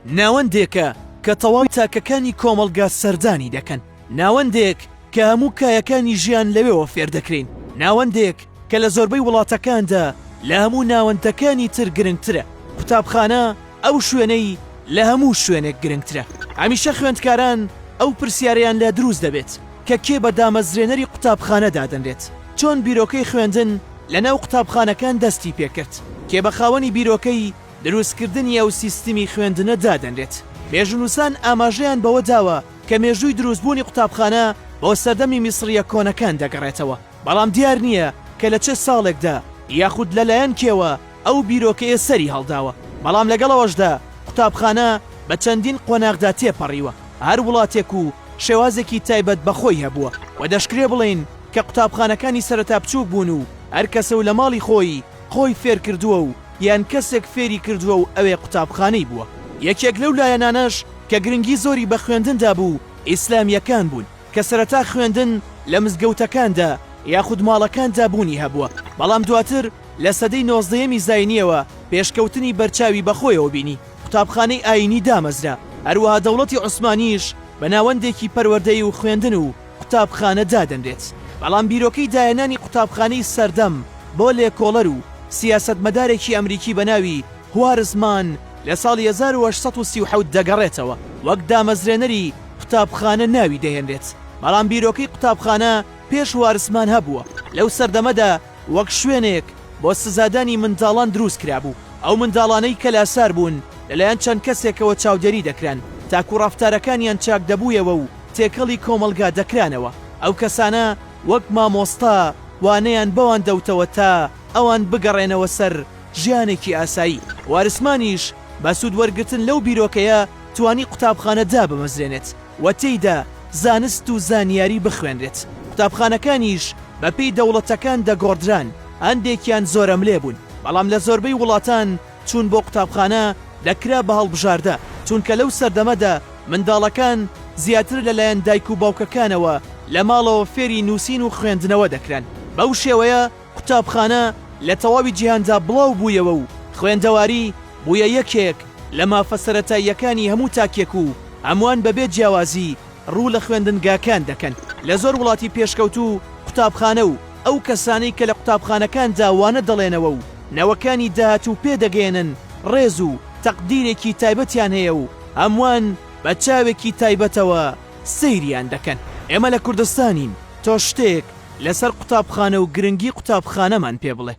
ناوەندێکە کە تەواوی تاکەکانی کۆمەڵگا سەردانی دەکەن، ناوەندێک کە هەموو کایەکانی ژیان لەوێەوە فێر دەکرین، ناوەندێک کە لە زۆربەی وڵاتەکاندا لە هەموو ناوەندەکانی تر گرنگترە. قوتابخانە ئەو شوێنەی لە هەموو شوێنێک گرنگترە. هەمیشە خوێندکاران ئەو پرسیارەیان لە دروست دەبێت کە کێ بە دامەزرێنەری قوتابخانە دادەنرێت، چۆن بیرۆکەی خوێندن لەناو قوتابخانەکان دەستی پێکرد، کێ بە خاوەنی بیرۆکەی دروستکردنی ئەو سیستمی خوێندنە دادەنرێت. مێژونووسان ئاماژەیان بەوە داوە کە مێژووی دروستبوونی قوتابخانە بۆ سەردەمی میسریە کۆنەکان دەگەڕێتەوە، بەڵام دیار نییە کە لە چه ساڵێکدا یاخود لەلایەن کێوە ئەو بیرۆکەیە سەری هەڵداوە. بەڵام لەگەڵەوەشدا قوتابخانە بە چەندین قۆناغدا تێپەڕیوە، هەر وڵاتێک و شێوازێکی تایبەت بەخۆی هەبووە و دەشکرێ بڵین کە قوتابخانەکانی سەرەتا بچووک بوون و هەر کەسە و لە ماڵی خۆی فێر کردووە و یان کەسێک فێری کردووە و ئەوێ قوتابخانەی بووە. یەکێک لەو لایەنانەش کە گرنگی زۆری بە خوێندندا بوو ئیسلامیەکان بوون کە سەرەتا خوێندن لە مزگەوتەکاندا یاخود ماڵەکاندا بوونی هەبووە، بەڵام دواتر لە سەدەی 19ەمی زاینیەوە پێشکەوتنی بەرچاوی بەخۆیەوە بینی، قوتابخانەی ئاینی دامەزرا، هەروەها دەوڵەتی عوسمانیش بە ناوەندێکی پەروەردەی و خوێندن و قوتابخانە دادەنرێت. بەڵام بیرۆکەی دایەنانی قوتابخانەی سەردەم بۆ لێکۆڵەر و سیاسەتمەدارێکی ئەمریکی بە ناوی هوارزمان لە ساڵی 1837 دەگەڕێتەوە، وەک دامەزرێنەری قوتابخانە ناوی دەهێنرێت. بەڵام بیرۆکەی قوتابخانە پێش وارسمان هەبووە، لەو سەردەمەدا وەک شوێنێک بۆ سزادانی منداڵان دروست کرابوو، ئەو منداڵانەی کە لاسار بوون لەلایەن چەند کەسێکەوە چاودێری دەکران، تاکو ڕافتارەکانیان چاک دەبوویەوە و تێکەڵی کۆمەلگا دەکرانەوە. ئەو کەسانە وەک مامۆستا وانەیان بەوان دەوتەوە تا ئەوان بگەڕێنەوە سەر ژیانێکی ئاسایی. وارسمانیش بە سوود وەرگتن لەو بیرۆکەیە توانی قوتابخانەدا بمەزرێنێت و تێیدا زانست و زانیاری بخوێنرێت. قوتابخانەکانیش بە پێی دەوڵەتەکان دەگۆڕدران، هەندێکیان زۆرەم لێ بوون، بەڵام لە زۆربەی وڵاتان چوون بۆ قوتابخانە دەکرا بە هەڵبژاردە، چونکە لەو سەردەمەدا منداڵەکان زیاتر لەلایەن دایک و باوکەکانەوە لە ماڵەوە فێری نووسین و خوێندنەوە دەکران. بەو شێوەیە قوتابخانە لە تەواوی جیهاندا بڵاو بوویەوە و خوێندەواری بوویە یەکێک لە مافە سەرەتاییەکانی هەموو تاکێک و هەمووان بەبێ جیاوازی ڕوو لە خوێندنگاکان دەکەن. لە زۆر وڵاتی پێشکەوتوو قوتابخانە و ئەو کەسانەی کە لە قوتابخانەکاندا وانە دەڵێنەوە و نەوەکانی داهاتوو پێدەگەێنن ڕێز و تەقدیرێکی تایبەتیان هەیە و هەمووان بە چاوێکی تایبەتەوە سەیریان دەکەن. ئێمە لە کوردستانین، تۆ شتێک لەسەر قوتابخانە و گرنگی قوتابخانەمان پێ بڵێ.